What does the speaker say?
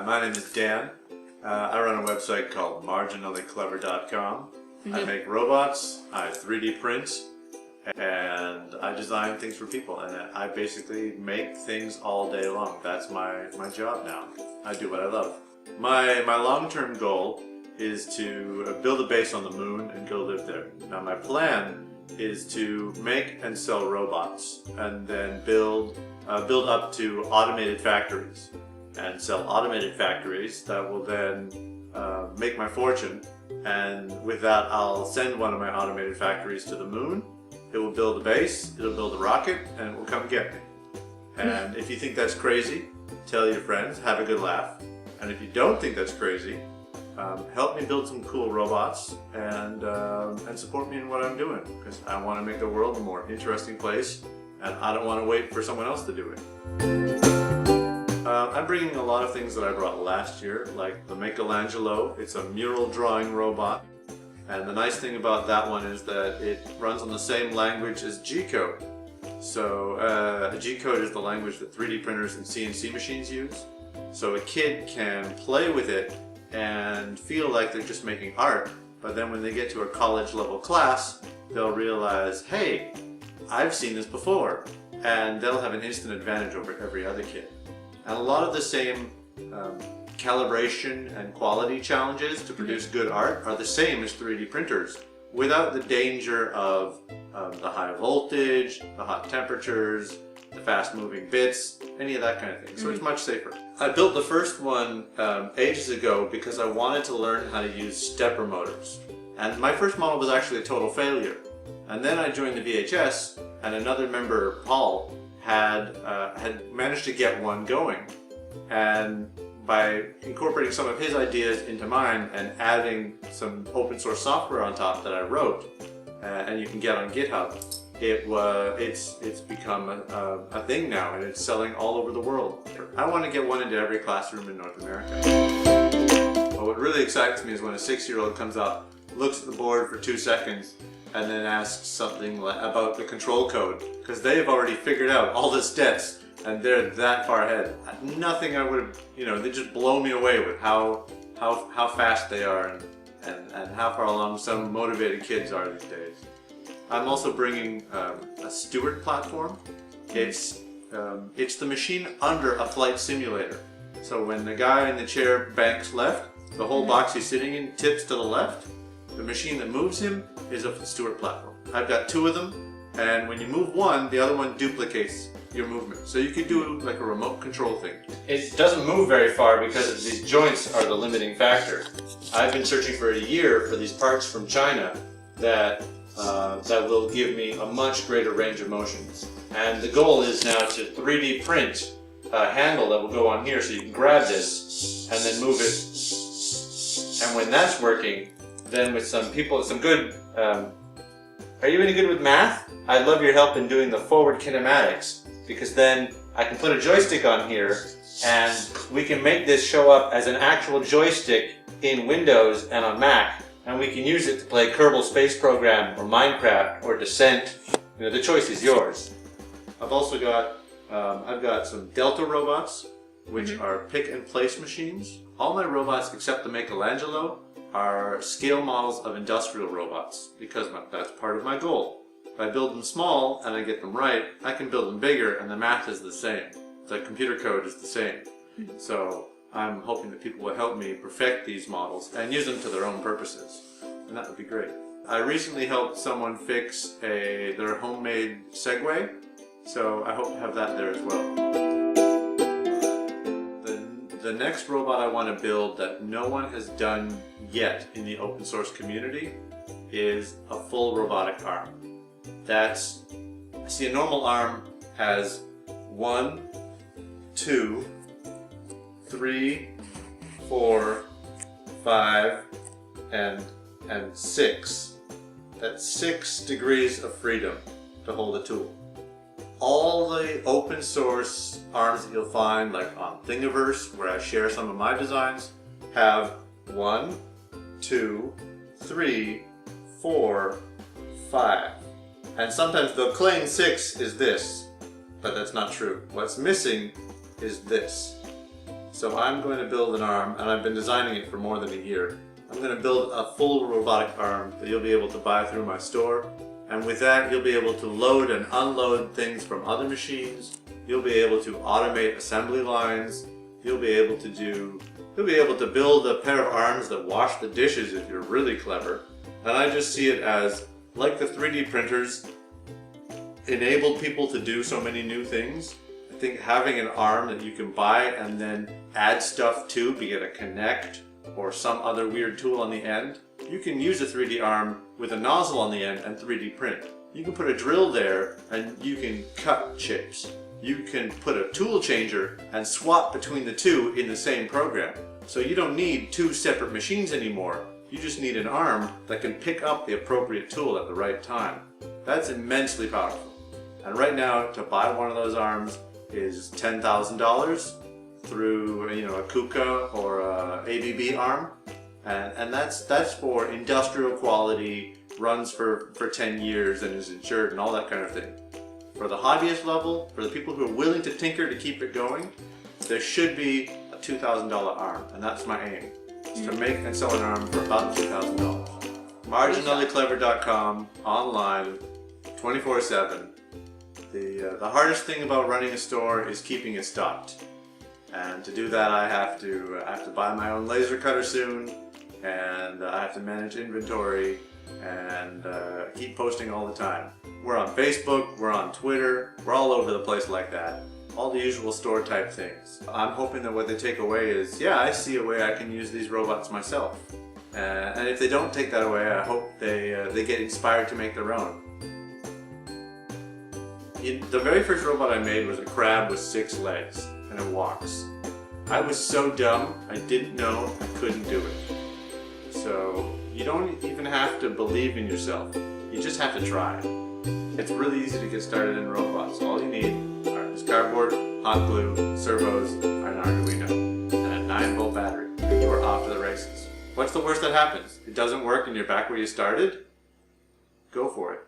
My name is Dan. I run a website called marginallyclever.com. I make robots, I 3D print, and I design things for people. And I basically make things all day long. That's my job now. I do what I love. My long-term goal is to build a base on the moon and go live there. Now my plan is to make and sell robots and then build up to automated factories and sell automated factories that will then make my fortune. And with that, I'll send one of my automated factories to the moon. It will build a base, it'll build a rocket, and it will come get me. And if you think that's crazy, tell your friends, have a good laugh. And if you don't think that's crazy, help me build some cool robots and support me in what I'm doing, because I want to make the world a more interesting place, and I don't want to wait for someone else to do it. I'm bringing a lot of things that I brought last year, like the Makelangelo. It's a mural drawing robot, and the nice thing about that one is that it runs on the same language as G-code. So G-code is the language that 3D printers and CNC machines use. So a kid can play with it and feel like they're just making art, but then when they get to a college level class, they'll realize, hey, I've seen this before, and they'll have an instant advantage over every other kid. And a lot of the same calibration and quality challenges to produce good art are the same as 3D printers, without the danger of the high voltage, the hot temperatures, the fast moving bits, any of that kind of thing. So it's much safer. I built the first one ages ago because I wanted to learn how to use stepper motors. And my first model was actually a total failure. And then I joined the VHS, and another member, Paul, had managed to get one going. And by incorporating some of his ideas into mine and adding some open source software on top that I wrote, and you can get on GitHub, it's become a thing now, and it's selling all over the world. I want to get one into every classroom in North America. But what really excites me is when a 6-year-old comes up, looks at the board for 2 seconds, and then asks something about the control code, because they've already figured out all the steps and they're that far ahead. Nothing I would have, they just blow me away with how fast they are and how far along some motivated kids are these days. I'm also bringing a Stewart platform. It's the machine under a flight simulator. So when the guy in the chair banks left, the whole box he's sitting in tips to the left. The machine that moves him is a Stewart platform. I've got 2 of them, and when you move one, the other one duplicates your movement. So you could do like a remote control thing. It doesn't move very far because these joints are the limiting factor. I've been searching for a year for these parts from China that will give me a much greater range of motion. And the goal is now to 3D print a handle that will go on here, so you can grab this and then move it. And when that's working, then with some good, are you any good with math? I'd love your help in doing the forward kinematics, because then I can put a joystick on here and we can make this show up as an actual joystick in Windows and on Mac, and we can use it to play Kerbal Space Program or Minecraft or Descent. The choice is yours. I've also got, I've got some Delta robots, which are pick and place machines. All my robots except the Makelangelo are scale models of industrial robots, because that's part of my goal. If I build them small and I get them right, I can build them bigger, and the math is the same. The computer code is the same. So I'm hoping that people will help me perfect these models and use them to their own purposes, and that would be great. I recently helped someone fix their homemade Segway, so I hope to have that there as well. The next robot I want to build that no one has done yet in the open source community is a full robotic arm. See, a normal arm has 1, 2, 3, 4, 5, and 6. That's 6 degrees of freedom to hold a tool. All the open source arms that you'll find, like on Thingiverse, where I share some of my designs, have 1, 2, 3, 4, 5. And sometimes they'll claim 6 is this, but that's not true. What's missing is this. So I'm going to build an arm, and I've been designing it for more than a year. I'm going to build a full robotic arm that you'll be able to buy through my store. And with that, you'll be able to load and unload things from other machines. You'll be able to automate assembly lines. You'll be able to build a pair of arms that wash the dishes if you're really clever. And I just see it as, like the 3D printers enabled people to do so many new things. I think having an arm that you can buy and then add stuff to, be it a Connect or some other weird tool on the end, you can use a 3D arm with a nozzle on the end and 3D print. You can put a drill there and you can cut shapes. You can put a tool changer and swap between the two in the same program. So you don't need two separate machines anymore. You just need an arm that can pick up the appropriate tool at the right time. That's immensely powerful. And right now, to buy one of those arms is $10,000 through a KUKA or a ABB arm. And that's for industrial quality, runs for 10 years and is insured and all that kind of thing. For the hobbyist level, for the people who are willing to tinker to keep it going, there should be a $2,000 arm, and that's my aim, is to make and sell an arm for about $2,000. Marginallyclever.com, online, 24/7. The hardest thing about running a store is keeping it stocked. And to do that, I have to buy my own laser cutter soon, and I have to manage inventory and keep posting all the time. We're on Facebook, we're on Twitter, we're all over the place like that. All the usual store type things. I'm hoping that what they take away is, yeah, I see a way I can use these robots myself. And if they don't take that away, I hope they get inspired to make their own. The very first robot I made was a crab with 6 legs, and it walks. I was so dumb, I didn't know I couldn't do it. So you don't even have to believe in yourself, you just have to try. It's really easy to get started in robots. All you need is cardboard, hot glue, servos, and an Arduino, and a 9-volt battery, and you are off to the races. What's the worst that happens? It doesn't work and you're back where you started? Go for it.